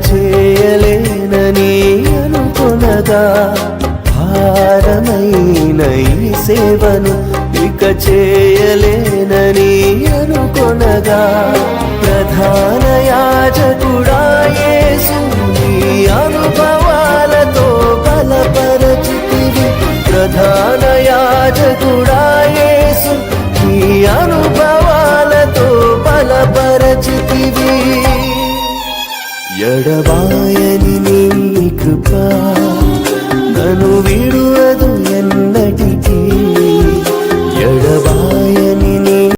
చేయలేనని అనుకొనగా భారమైన ఈ సేవను ఇక చేయలేనని అనుకొనగా ప్రధాన యాజకుడా యేసు నీ అనుభవాలతో బలపరచితివి ప్రధాన యాజకుడా యేసు నీ అనుభవాలతో బలపరచితివి ఎడబాయని